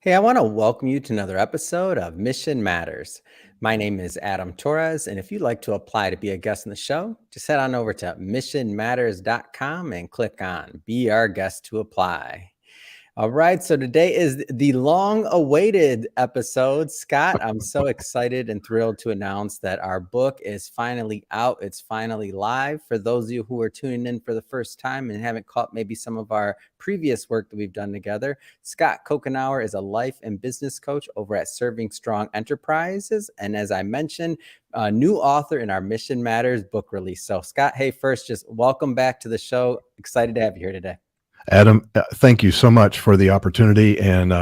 Hey, I want to welcome you to another episode of Mission Matters. My name is Adam Torres, and if you'd like to apply to be a guest on the show, just head on over to missionmatters.com and click on Be Our Guest to Apply. All right, so today is the long-awaited episode. Scott, I'm so excited and thrilled to announce that our book is finally out. It's finally live. For those of you who are tuning in for the first time and haven't caught maybe some of our previous work that we've done together, Scott Couchenour is a life and business coach over at Serving Strong Enterprises. And as I mentioned, a new author in our Mission Matters book release. So Scott, hey, first, just welcome back to the show. Excited to have you here today. Adam, thank you so much for the opportunity, and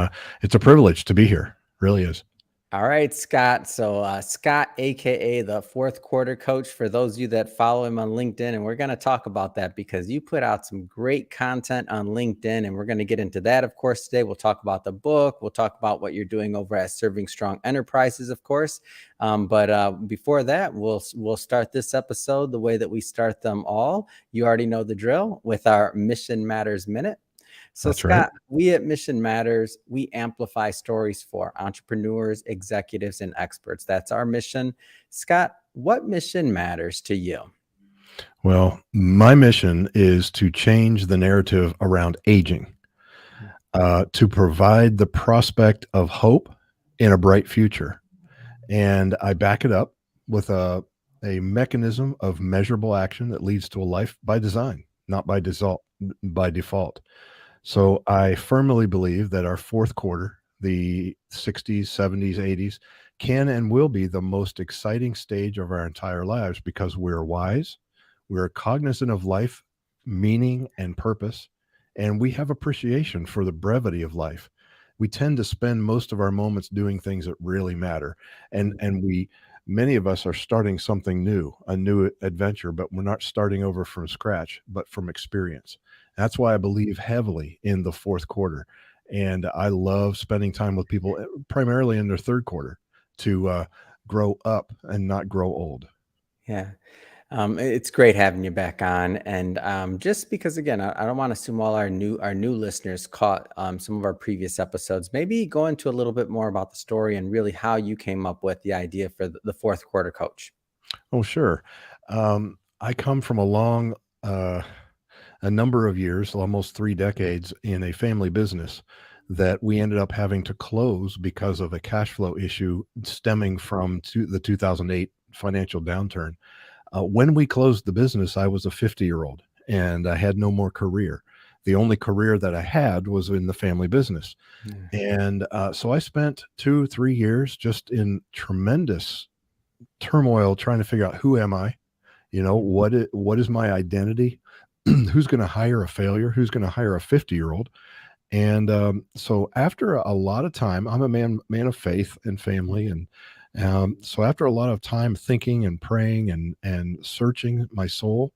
it's a privilege to be here. Really is. All right, Scott. So Scott, aka the fourth quarter coach, for those of you that follow him on LinkedIn, and we're going to talk about that because you put out some great content on LinkedIn, and we're going to get into that, of course, today. We'll talk about the book. We'll talk about what you're doing over at Serving Strong Enterprises, of course. But before that, we'll start this episode the way that we start them all. You already know the drill with our Mission Matters Minute. So That's Scott, right. we at Mission Matters, we amplify stories for entrepreneurs, executives, and experts. That's our mission. Scott, what mission matters to you? Well, my mission is to change the narrative around aging, to provide the prospect of hope in a bright future. And I back it up with a mechanism of measurable action that leads to a life by design, not by default. So I firmly believe that our fourth quarter, the 60s, 70s, 80s, can and will be the most exciting stage of our entire lives because we're wise, we're cognizant of life, meaning, and purpose, and we have appreciation for the brevity of life. We tend to spend most of our moments doing things that really matter. And many of us are starting something new, a new adventure, but we're not starting over from scratch, but from experience. That's why I believe heavily in the fourth quarter. And I love spending time with people, primarily in their third quarter, to grow up and not grow old. Yeah. It's great having you back on, and just because again, I don't want to assume all our new listeners caught some of our previous episodes. Maybe go into a little bit more about the story and really how you came up with the idea for the fourth quarter coach. Oh, sure. I come from a number of years, almost 3 decades, in a family business that we ended up having to close because of a cash flow issue stemming from the 2008 financial downturn. When we closed the business, I was a 50-year-old and I had no more career. The only career that I had was in the family business. Yeah. And so I spent 2-3 years just in tremendous turmoil trying to figure out, who am I? What is my identity? Who's going to hire a failure? Who's going to hire a 50-year-old? And so after a lot of time, I'm a man of faith and family. And so after a lot of time thinking and praying and searching my soul,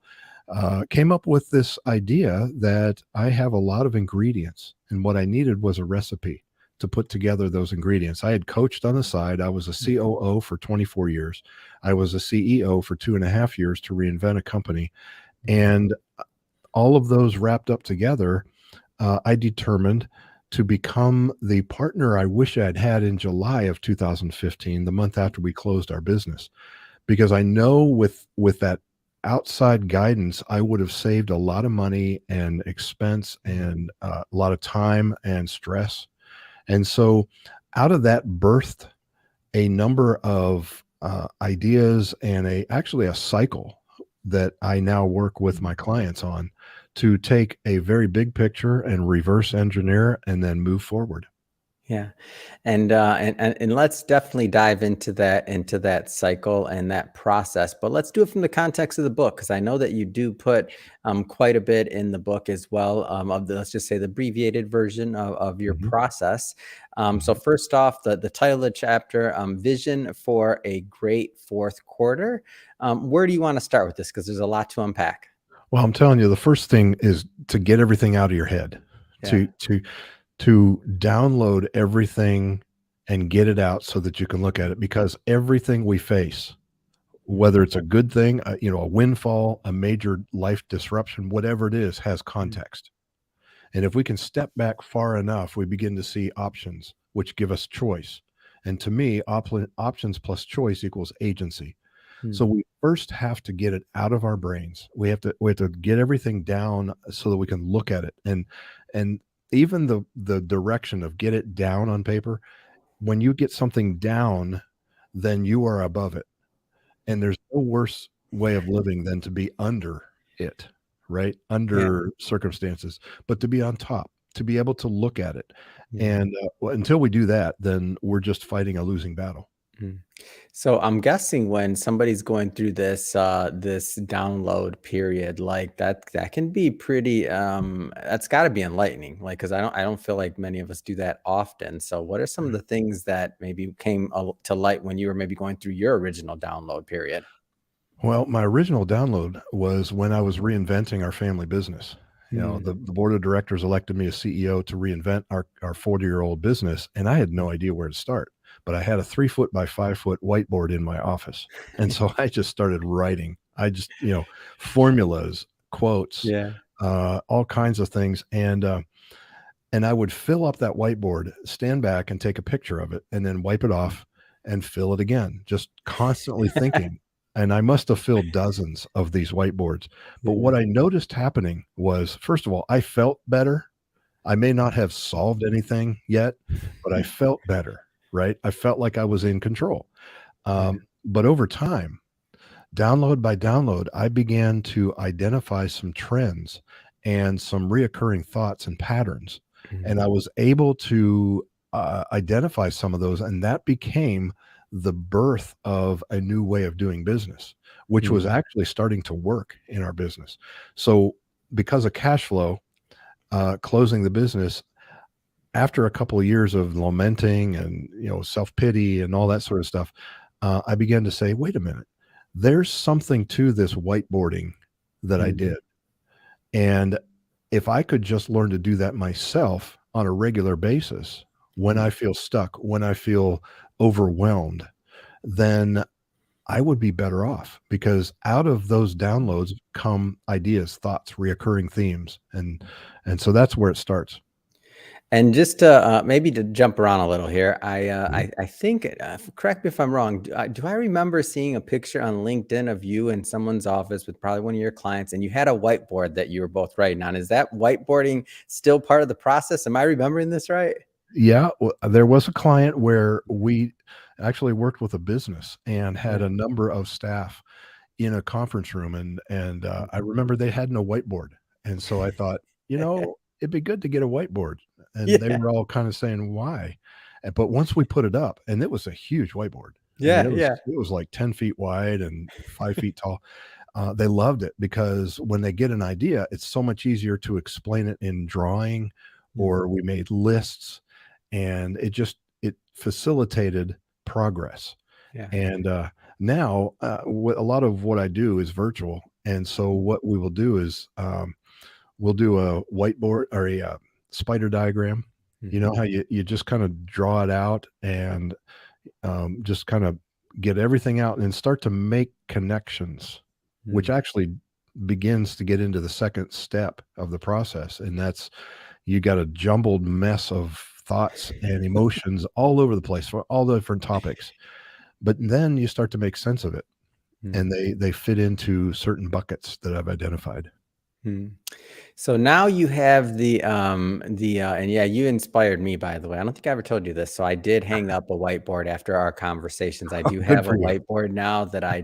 came up with this idea that I have a lot of ingredients, and what I needed was a recipe to put together those ingredients. I had coached on the side. I was a COO for 24 years. I was a CEO for 2.5 years to reinvent a company. And all of those wrapped up together, I determined to become the partner I wish I'd had in July of 2015, the month after we closed our business, because I know with that outside guidance, I would have saved a lot of money and expense and a lot of time and stress. And so out of that birthed a number of ideas and actually a cycle that I now work with my clients on, to take a very big picture and reverse engineer and then move forward. Yeah. And let's definitely dive into that cycle and that process. But let's do it from the context of the book, because I know that you do put quite a bit in the book as well, of let's just say the abbreviated version of your process. So first off, the title of the chapter, Vision for a Great Fourth Quarter. Where do you want to start with this? Because there's a lot to unpack. Well, I'm telling you, the first thing is to get everything out of your head, Yeah. to download everything and get it out so that you can look at it, because everything we face, whether it's a good thing, a windfall, a major life disruption, whatever it is, has context. And if we can step back far enough, we begin to see options. which give us choice. And to me, options plus choice equals agency. So Mm. we first have to get it out of our brains. We have to get everything down so that we can look at it. And even the direction of get it down on paper, when you get something down, then you are above it. And there's no worse way of living than to be under it, right? Yeah. Under circumstances, but to be on top, to be able to look at it. Yeah. And until we do that, then we're just fighting a losing battle. Mm. So I'm guessing when somebody's going through this download period, like that can be pretty that's got to be enlightening. Like cuz I don't feel like many of us do that often. So what are some of the things that maybe came to light when you were maybe going through your original download period? Well, my original download was when I was reinventing our family business. Mm. The board of directors elected me as CEO to reinvent our 40-year-old business, and I had no idea where to start. But I had a 3 foot by 5 foot whiteboard in my office. And so I just started writing. I just, formulas, quotes, Yeah. all kinds of things. And I would fill up that whiteboard, stand back and take a picture of it, and then wipe it off and fill it again, just constantly thinking. And I must have filled dozens of these whiteboards. But Yeah. what I noticed happening was, first of all, I felt better. I may not have solved anything yet, but I felt better, right? I felt like I was in control. Yeah. But over time, download by download, I began to identify some trends and some reoccurring thoughts and patterns. And Mm. I was able to identify some of those. And that became the birth of a new way of doing business, which was Mm. actually starting to work in our business. So, because of cash flow, closing the business, after a couple of years of lamenting and self-pity and all that sort of stuff, I began to say, wait a minute, there's something to this whiteboarding that I Mm. did. And if I could just learn to do that myself on a regular basis, when Mm. I feel stuck, when I feel overwhelmed, then I would be better off, because out of those downloads come ideas, thoughts, reoccurring themes. And so that's where it starts. And just to maybe to jump around a little here, Mhm. I think correct me if I'm wrong. Do I remember seeing a picture on LinkedIn of you in someone's office with probably one of your clients, and you had a whiteboard that you were both writing on? Is that whiteboarding still part of the process? Am I remembering this right? Yeah, there was a client where we actually worked with a business and had Yeah. a number of staff in a conference room, and I remember they had no whiteboard, and so I thought, it'd be good to get a whiteboard, and they Yeah. were all kind of saying, "Why?" But once we put it up, and it was a huge whiteboard. I mean, Yeah. Yeah. it was like 10 feet wide and 5 feet tall. They loved it because when they get an idea, it's so much easier to explain it in drawing, Mm. or we made lists, and it facilitated progress. Yeah. And now, a lot of what I do is virtual, and so what we will do is, we'll do a whiteboard or a spider diagram. You know Mhm. how you just kind of draw it out and just kind of get everything out and start to make connections, which Mm. actually begins to get into the second step of the process. And that's, you got a jumbled mess of thoughts and emotions all over the place for all the different topics. But then you start to make sense of it, and Mm. they fit into certain buckets that I've identified. Mm. So now you have and yeah, you inspired me, by the way. I don't think I ever told you this. So I did hang up a whiteboard after our conversations. I do Good have a for you. whiteboard now that I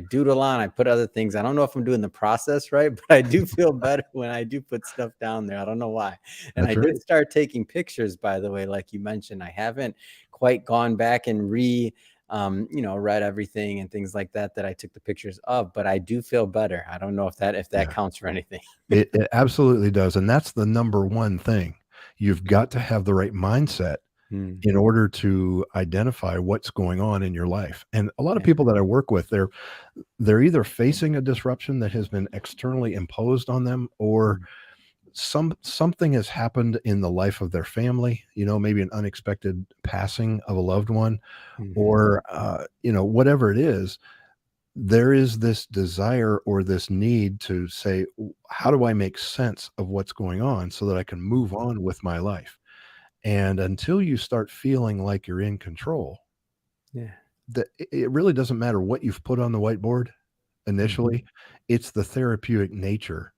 doodle on. I put other things. I don't know if I'm doing the process right, but I do feel better when I do put stuff down there. I don't know why. And I That's did right. start taking pictures, by the way, like you mentioned. I haven't quite gone back and read everything and things like that I took the pictures of, but I do feel better. I don't know if that Yeah. counts for anything. It absolutely does, and that's the number one thing. You've got to have the right mindset Mm. in order to identify what's going on in your life. And a lot of Yeah. people that I work with, they're either facing a disruption that has been externally imposed on them, or Mm. something has happened in the life of their family, maybe an unexpected passing of a loved one, Mhm. or whatever it is. There is this desire or this need to say, how do I make sense of what's going on so that I can move on with my life? And until you start feeling like you're in control, Yeah. it really doesn't matter what you've put on the whiteboard Mhm. initially. It's the therapeutic nature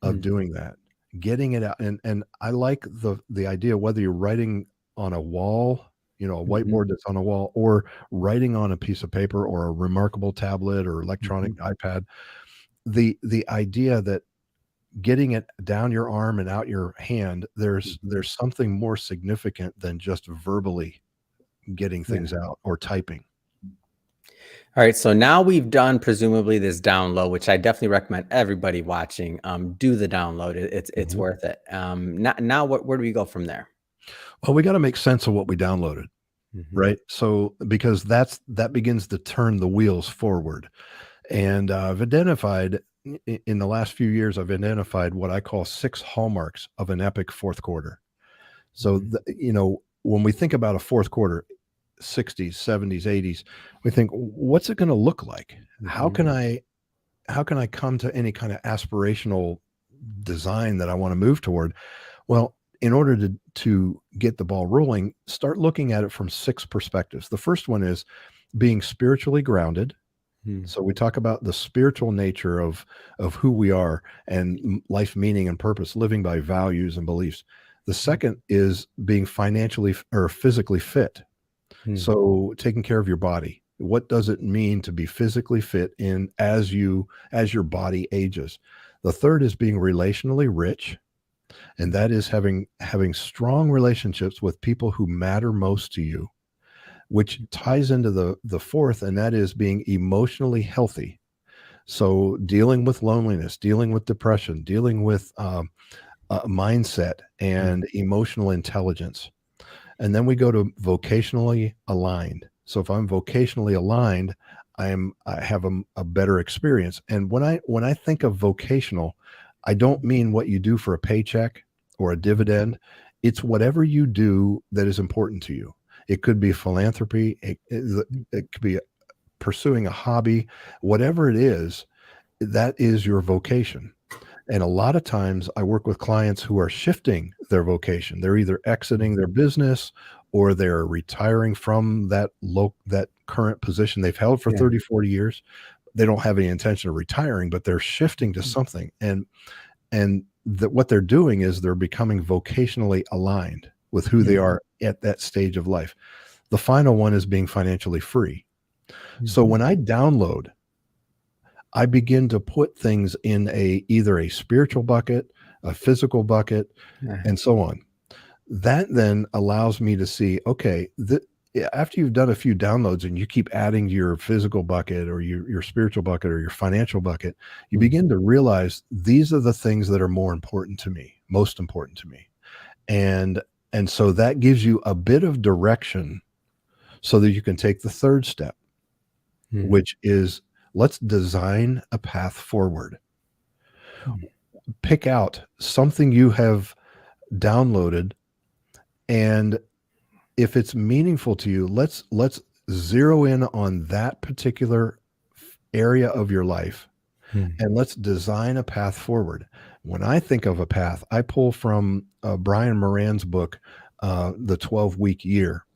of Mm. doing that, getting it out. And I like the idea, whether you're writing on a wall, a Mhm. whiteboard that's on a wall, or writing on a piece of paper or a remarkable tablet or electronic Mhm. iPad. The idea that getting it down your arm and out your hand, Mhm. there's something more significant than just verbally getting Yeah. things out or typing. All right, so now we've done presumably this download, which I definitely recommend everybody watching. Do the download; it's Mhm. worth it. Now where do we go from there? Well, we got to make sense of what we downloaded, Mhm. right? So because that begins to turn the wheels forward. And I've identified in the last few years, I've identified what I call 6 hallmarks of an epic fourth quarter. So, Mhm. when we think about a fourth quarter, 60s, 70s, 80s, we think, what's it going to look like? How Mhm. can I come to any kind of aspirational design that I want to move toward? Well, in order to get the ball rolling, start looking at it from 6 perspectives. The first one is being spiritually grounded. Mhm. So we talk about the spiritual nature of who we are and life meaning and purpose, living by values and beliefs. The second is being financially or physically fit. Mhm. So taking care of your body. What does it mean to be physically fit in as your body ages? The third is being relationally rich, and that is having strong relationships with people who matter most to you, which ties into the fourth, and that is being emotionally healthy. So dealing with loneliness, dealing with depression, dealing with mindset Mhm. and emotional intelligence. And then we go to vocationally aligned. So if I'm vocationally aligned, I have a better experience. And when I think of vocational, I don't mean what you do for a paycheck or a dividend. It's whatever you do that is important to you. It could be philanthropy. It could be pursuing a hobby, whatever it is, that is your vocation. And a lot of times I work with clients who are shifting their vocation. They're either exiting their business or they're retiring from that current position they've held for Yeah. 30, 40 years. They don't have any intention of retiring, but they're shifting to something. And that what they're doing is they're becoming vocationally aligned with who they Mhm. are at that stage of life. The final one is being financially free. So Mhm. when I download, I begin to put things in either a spiritual bucket, a physical bucket, Yeah. and so on. That then allows me to see, okay, after you've done a few downloads and you keep adding to your physical bucket or your spiritual bucket or your financial bucket, you Mhm. begin to realize these are the things that are more important to me, most important to me. And and so that gives you a bit of direction so that you can take the third step, Mhm. which is let's design a path forward. Mhm. Pick out something you have downloaded, and if it's meaningful to you, let's zero in on that particular area of your life, Mhm. and let's design a path forward. When I think of a path, I pull from Brian Moran's book, The 12-Week Year.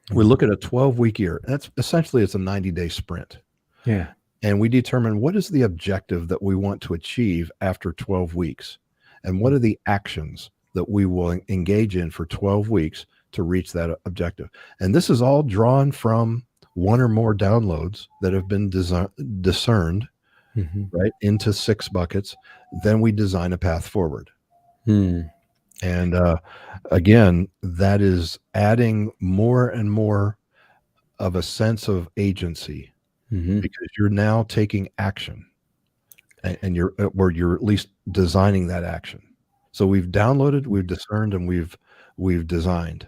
We Mhm. look at a 12-week year. That's essentially, it's a 90-day sprint. Yeah. And we determine what is the objective that we want to achieve after 12 weeks, and what Mhm. are the actions that we will engage in for 12 weeks to reach that objective. And this is all drawn from one or more downloads that have been discerned, Mhm. right, into 6 buckets. Then we design a path forward. Mhm. And again, that is adding more and more of a sense of agency, Mhm. because you're now taking action. And you're or you're at least designing that action. So we've downloaded, we've discerned, and we've designed.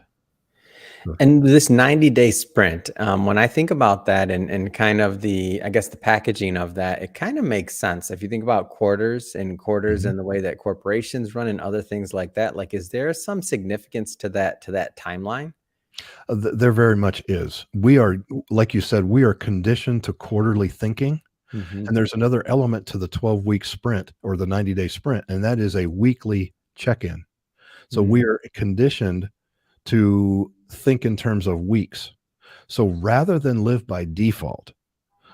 So, And this 90-day sprint, when I think about that and kind of I guess the packaging of that, it kind of makes sense. If you think about quarters mhm. and the way that corporations run and other things like that, like, is there some significance to that timeline? There very much is. We are, like you said, we are conditioned to quarterly thinking, Mhm. and there's another element to the 12-week sprint or the 90-day sprint, and that is a weekly check-in. So we Mhm. are conditioned to think in terms of weeks. So rather than live by default,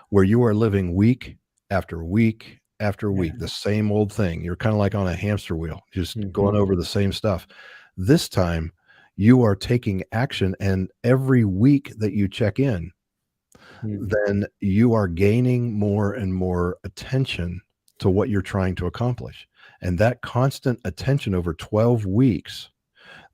where you are living week after week after Yeah. week, the same old thing, you're kind of like on a hamster wheel, just going Mhm. over the same stuff. This time, you are taking action, and every week that you check in, Mm. then you are gaining more and more attention to what you're trying to accomplish. And that constant attention over 12 weeks,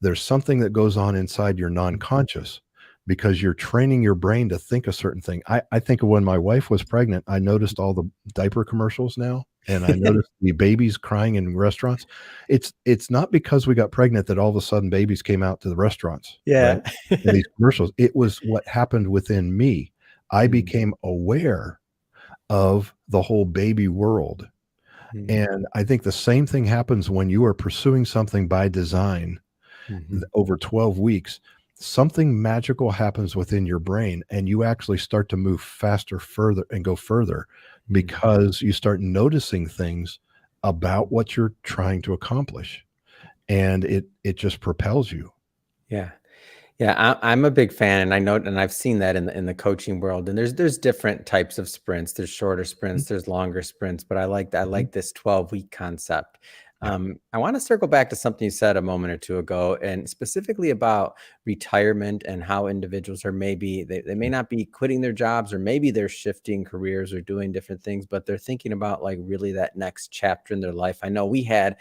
there's something that goes on inside your non-conscious because you're training your brain to think a certain thing. I think of when my wife was pregnant, I noticed all the diaper commercials now, and I noticed the babies crying in restaurants. It's not because we got pregnant that all of a sudden babies came out to the restaurants, right? Yeah. In these commercials. It was what happened within me. I Mm. became aware of the whole baby world. Mm. And I think the same thing happens when you are pursuing something by design Mhm. over 12 weeks. Something magical happens within your brain, and you actually start to move faster, further, and go further Mm. because you start noticing things about what you're trying to accomplish. And it just propels you. Yeah. Yeah, I'm a big fan, and I know, and I've seen that in the coaching world. And there's different types of sprints. There's shorter Mhm, sprints, there's longer sprints, but I mhm. like this 12-week concept. Yeah. I want to circle back to something you said a moment or two ago, and specifically about retirement and how individuals are maybe they may not be quitting their jobs, or maybe they're shifting careers or doing different things, but they're thinking about like really that next chapter in their life. I know we had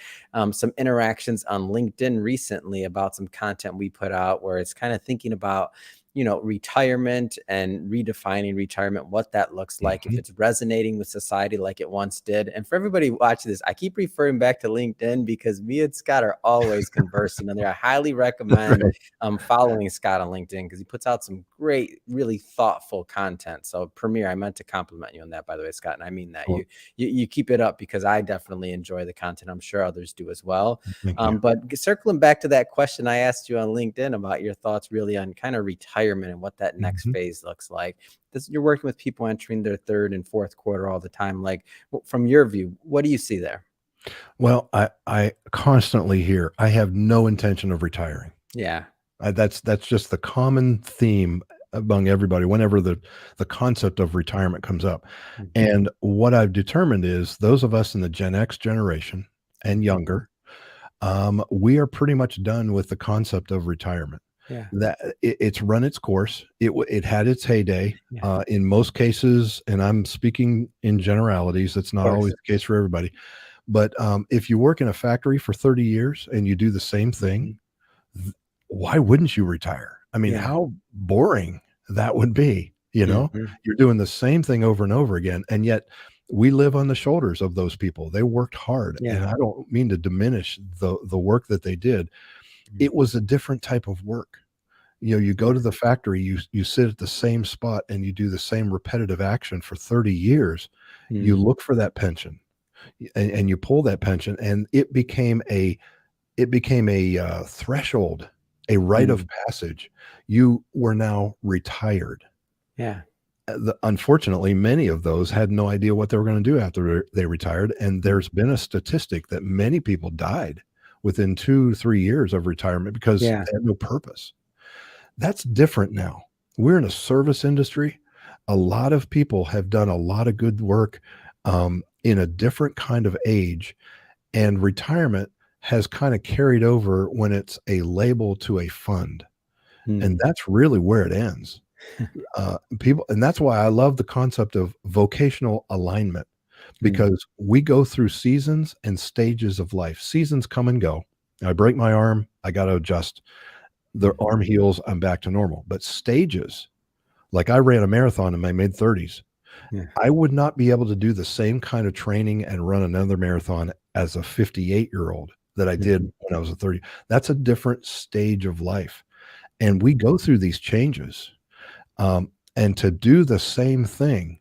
some interactions on LinkedIn recently about some content we put out where it's kind of thinking about, retirement and redefining retirement, what that looks like, if Mhm. it's resonating with society like it once did. And for everybody watching this, I keep referring back to LinkedIn because me and Scott are always conversing on there. I highly recommend Right. following Scott on LinkedIn because he puts out some great, really thoughtful content. So Premier, I meant to compliment you on that, by the way, Scott. And I mean that Well, you keep it up because I definitely enjoy the content. I'm sure others do as well. thank you. But circling back to that question I asked you on LinkedIn about your thoughts really on kind of retirement and what that next Mhm. phase looks like. You're working with people entering their third and fourth quarter all the time. Like, from your view, what do you see there? Well, I constantly hear, "I have no intention of retiring." Yeah. That's just the common theme among everybody whenever the concept of retirement comes up. Mhm. And what I've determined is those of us in the Gen X generation and Mhm. younger, we are pretty much done with the concept of retirement. Yeah. That it's run its course. It had its heyday. Yeah. In most cases, and I'm speaking in generalities, that's Of not always course. the case for everybody. But if you work in a factory for 30 years and you do the same thing, Mhm. th why wouldn't you retire? I mean, Yeah. how boring that would be, you know? Mhm. You're doing the same thing over and over again, and yet we live on the shoulders of those people. They worked hard, and Yeah. I don't mean to diminish the work that they did. Mm. It was a different type of work. You know, you go Yeah. to the factory, you sit at the same spot, and you do the same repetitive action for 30 years. You Mm. look for that pension, and you pull that pension, and it became a threshold, a rite of Mm. passage. You were now retired. Yeah. Unfortunately, many of those had no idea what they were gonna do after they retired, and Mm. there's been a statistic that many people died within 2, 3 years of retirement because Yeah. they had no purpose. That's different now. We're in a service industry. A lot of people have done a lot of good work, in a different kind of age, and retirement has kinda carried over when it's a label to a fund, and Mm. that's really where it ends. People, and that's why I love the concept of vocational alignment, Mm. because we go through seasons and stages of life. Seasons come and go. I break my arm, I gotta adjust. The Mhm. arm heals, I'm back to normal. But stages, like I ran a marathon in my mid-30s. Yeah. I would not be able to do the same kind of training and run another marathon as a 58-year-old that I did Mhm. when I was a 30. That's a different stage of life, and Mm. we go through these changes, and to do the same thing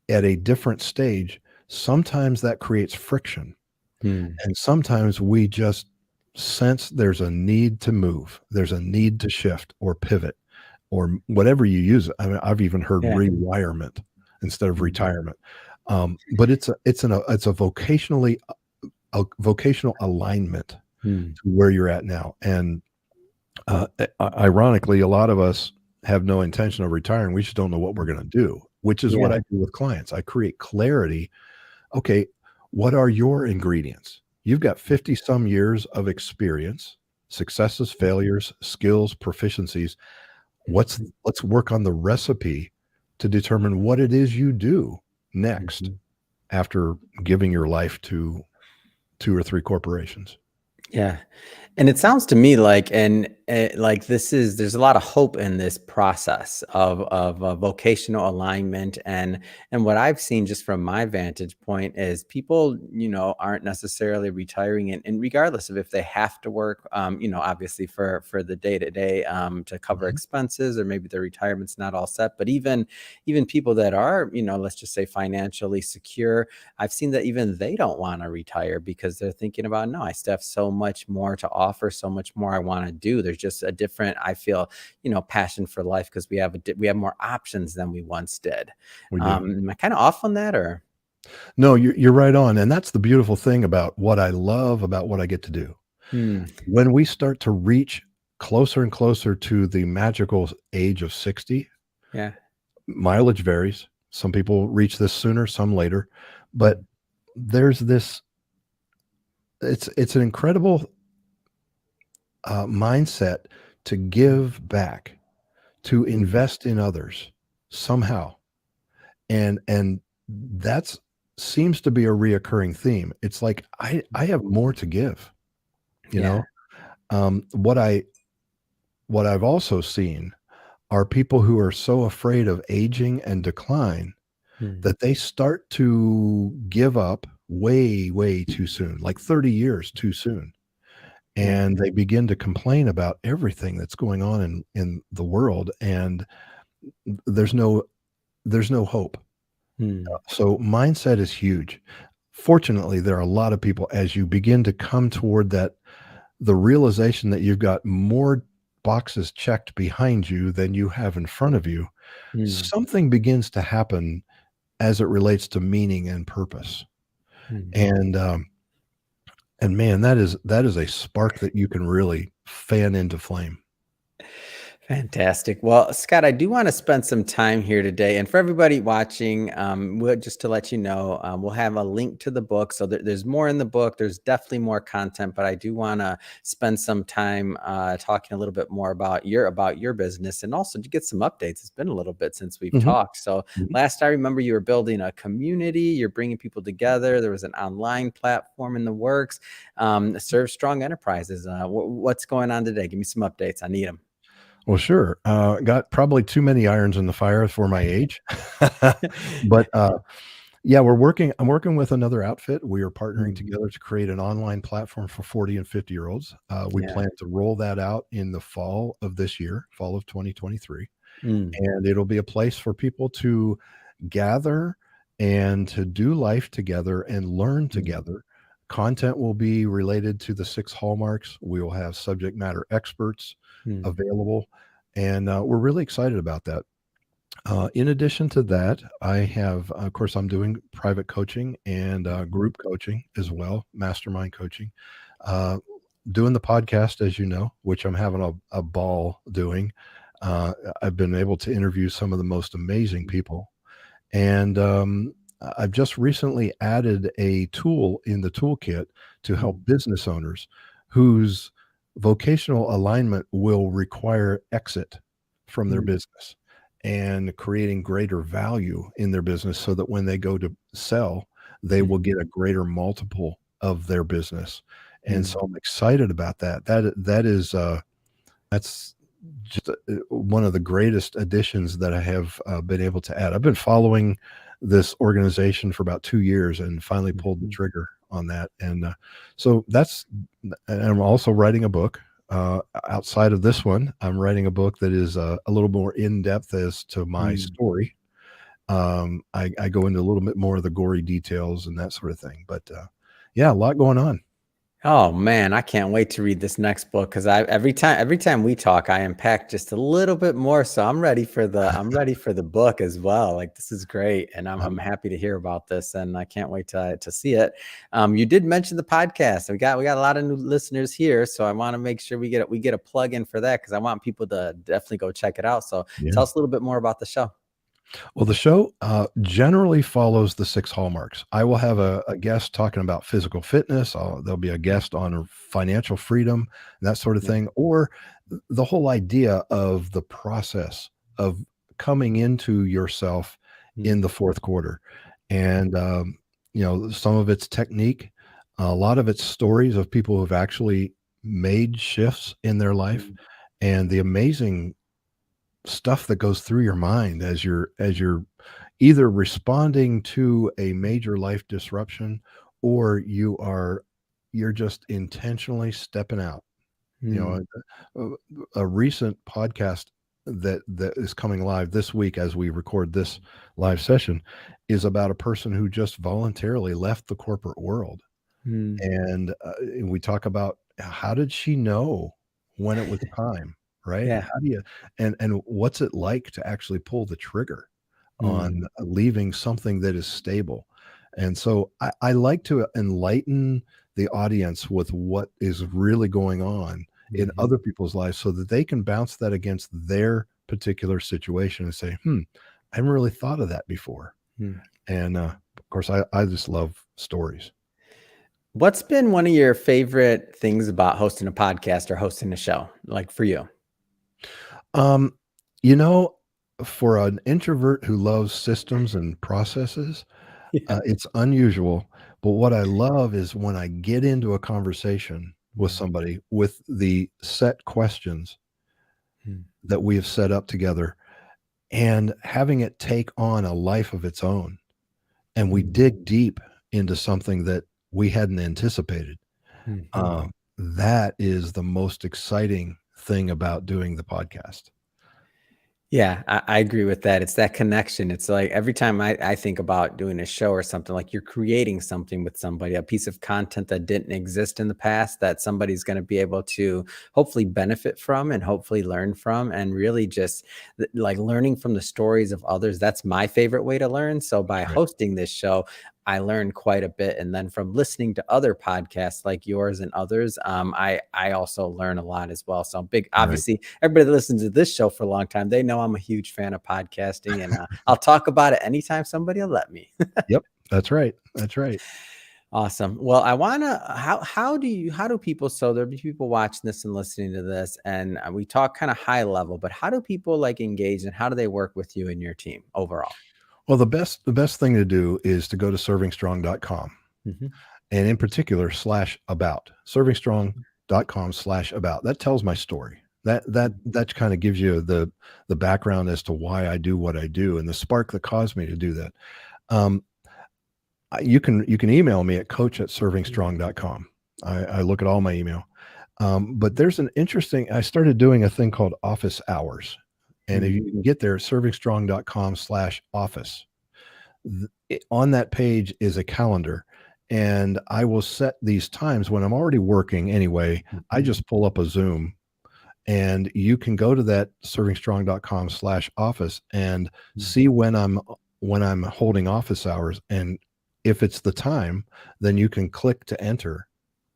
at a different stage, sometimes that creates friction, Mm. and sometimes we just sense there's a need to move, there's a need to shift or pivot or whatever you use. I mean, I've even heard Yeah. rewirement instead of Mhm. retirement. But it's a vocational alignment Mm. to where you're at now. And Ironically, a lot of us have no intention of retiring. We just don't know what we're going to do, which is what Yeah. I do with clients. I create clarity. Okay, what are your ingredients? You've got 50 some years of experience, successes, failures, skills, proficiencies. Let's work on the recipe to determine what it is you do next Mhm. after giving your life to 2 or 3 corporations. Yeah. And it sounds to me like, like there's a lot of hope in this process of vocational alignment, and what I've seen just from my vantage point is people, aren't necessarily retiring, and regardless of if they have to work, obviously for the day to day, to cover Mhm. expenses, or maybe their retirement's not all set. But even people that are, let's just say financially secure, I've seen that even they don't want to retire because they're thinking about, no, I still have so much more to offer, so much more I want to do. There's just a different, I feel, passion for life because we have more options than we once did. We do. Am I kind of off on that, or? No, you're right on, and that's the beautiful thing about what I love about what I get to do. Hmm. When we start to reach closer and closer to the magical age of 60, Yeah. mileage varies. Some people reach this sooner, some later, but Mm, there's this it's an incredible, mindset to give back, to mm, invest in others somehow, and that's seems to be a reoccurring theme. It's like, I have more to give, you yeah. know? What I've also seen are people who are so afraid of aging and decline Mm, that they start to give up way, way too soon, like 30 years too soon. yeah. And they begin to complain about everything that's going on in the world, and there's no there's no hope. Mm, So mindset is huge. Fortunately, there are a lot of people, as you begin to come toward that, the realization that you've got more boxes checked behind you than you have in front of you, mm, something begins to happen as it relates to meaning and purpose. mm. And and man, that is a spark that you can really fan into flame. Fantastic. Well, Scott, I do want to spend some time here today. And for everybody watching, just to let you know, we'll have a link to the book. So there's more in the book. There's definitely more content, but I do want to spend some time talking a little bit more about your business, and also to get some updates. It's been a little bit since we've Mhm, talked. So mhm. last I remember, you were building a community. You're bringing people together. There was an online platform in the works. Serve strong enterprises. What's going on today? Give me some updates. I need them. Well, sure. Got probably too many irons in the fire for my age. But, yeah, I'm working with another outfit. We are partnering Mm, together to create an online platform for 40 and 50-year-olds. We yeah. plan to roll that out in the fall of this year, fall of 2023, Mm, and it'll be a place for people to gather and to do life together and learn mm, together. Content will be related to the 6 hallmarks. We will have subject matter experts mm, available, and, we're really excited about that. In addition to that, I have, of course, I'm doing private coaching and, mhm, group coaching as well, mastermind coaching. Uh, Doing the podcast, as you know, which I'm having a ball doing. Uh, I've been able to interview some of the most amazing people, and, I've just recently added a tool in the toolkit to help mm, business owners whose vocational alignment will require exit from their mm, business, and creating greater value in their business so that when they go to sell, they will mhm, get a greater multiple of their business. And mm, so I'm excited about that. That's just, one of the greatest additions that I have, been able to add. I've been following this organization for about 2 years and finally pulled the mhm, trigger on that, and, so that's and I'm also writing a book. Outside of this one, I'm writing a book that is, a little more in-depth as to my mm. story. I go into a little bit more of the gory details and that sort of thing, but, yeah, a lot going on. Oh man, I can't wait to read this next book because I every time we talk, I unpack just a little bit more. So I'm ready for the book as well. Like this is great, and I'm Um, happy to hear about this, and I can't wait to see it. You did mention the podcast. We got a lot of new listeners here, so I want to make sure we get a plug in for that because I want people to definitely go check it out. So yeah. tell us a little bit more about the show. Well, the show generally follows the six hallmarks. I will have a guest talking about physical fitness. There'll be a guest on financial freedom, that sort of Yeah. thing, or the whole idea of the process of coming into yourself Mm, in the fourth quarter. mm, And, some of it's technique, a lot of it's stories of people who've actually made shifts in their life, mm, and the amazing stuff that goes through your mind as you're either responding to a major life disruption, or you're just intentionally stepping out. you mm, know a recent podcast that is coming live this week as we record this live session is about a person who just voluntarily left the corporate world. mm, And we talk about how did she know when it was time, right? yeah. How do you and what's it like to actually pull the trigger on Mm, leaving something that is stable? And so I like to enlighten the audience with what is really going on in mhm, other people's lives so that they can bounce that against their particular situation and say, I haven't really thought of that before. mm. And of course, I just love stories. What's been one of your favorite things about hosting a podcast or hosting a show, like for you? Um, you know, for an introvert who loves systems and processes, Yeah. it's unusual. But what I love is when I get into a conversation with Mm, somebody with the set questions mm, that we have set up together and having it take on a life of its own. And we mm, dig deep into something that we hadn't anticipated. mhm. Um, that is the most exciting thing about doing the podcast. Yeah, I agree with that. It's that connection. It's like every time I think about doing a show or something, like you're creating something with somebody, a piece of content that didn't exist in the past that somebody's going to be able to hopefully benefit from and hopefully learn from, and really just like learning from the stories of others. That's my favorite way to learn. So by Right. hosting this show, I learned quite a bit, and then from listening to other podcasts like yours and others, I also learn a lot as well. So I'm big, Right. obviously, everybody that listens to this show for a long time, they know I'm a huge fan of podcasting, and I'll talk about it anytime somebody will let me. Yep. That's right. That's right. Awesome. Well, I wanna how do people, so there'll be people watching this and listening to this, and we talk kind of high level, but how do people like engage and how do they work with you and your team overall? Well, the best thing to do is to go to servingstrong.com, Mhm. and in particular /about servingstrong.com/about. That tells my story. That kind of gives you the background as to why I do what I do and the spark that caused me to do that. Um, you can email me at coach@servingstrong.com. I look at all my email. But there's an interesting, I started doing a thing called office hours. And if Mm, you can get there, servingstrong.com/office. On that page is a calendar. And I will set these times when I'm already working anyway. I mhm, just pull up a Zoom, and you can go to that servingstrong.com/office and mm. see when I'm holding office hours. And if it's the time, then you can click to enter.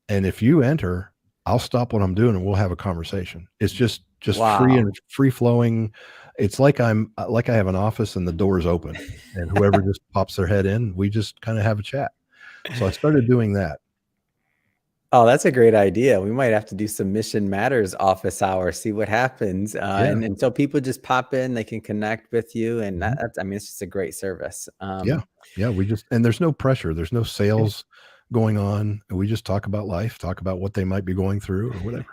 And if you enter, I'll stop what I'm doing and we'll have a conversation. It's just free Wow. and free flowing. It's like I have an office and the door's open, and whoever just pops their head in, we just kind of have a chat. So I started doing that. Oh, that's a great idea. We might have to do some Mission Matters office hour, see what happens. Yeah. And so people just pop in, they can connect with you. And Mhm. that's, I mean, it's just a great service. Yeah. Yeah, we just and there's no pressure. There's no Yeah. sales going on. We just talk about life, talk about what they might be going through or whatever.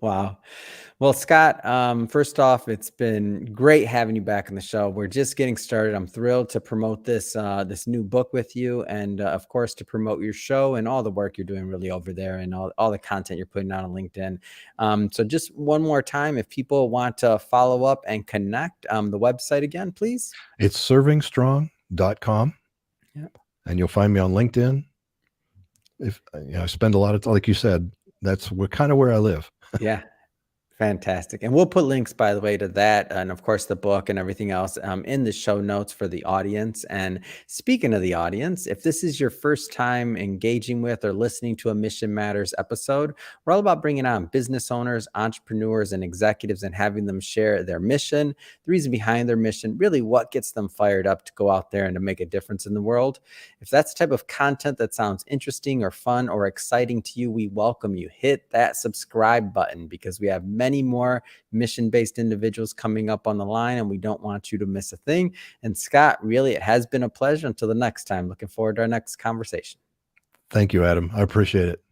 Wow. Well, Scott, first off, it's been great having you back on the show. We're just getting started. I'm thrilled to promote this new book with you, and of course to promote your show and all the work you're doing really over there, and all the content you're putting out on LinkedIn. So just one more time, if people want to follow up and connect, the website again, please. It's servingstrong.com, Yep. and you'll find me on LinkedIn. if I spend a lot of time, like you said, that's kind of where I live. Yeah. Fantastic. And we'll put links, by the way, to that and, of course, the book and everything else in the show notes for the audience. And speaking of the audience, if this is your first time engaging with or listening to a Mission Matters episode, we're all about bringing on business owners, entrepreneurs, and executives and having them share their mission, the reason behind their mission, really what gets them fired up to go out there and to make a difference in the world. If that's the type of content that sounds interesting or fun or exciting to you, we welcome you. Hit that subscribe button because we have many more mission-based individuals coming up on the line, and we don't want you to miss a thing. And Scott, really, it has been a pleasure. Until the next time, looking forward to our next conversation. Thank you, Adam. I appreciate it.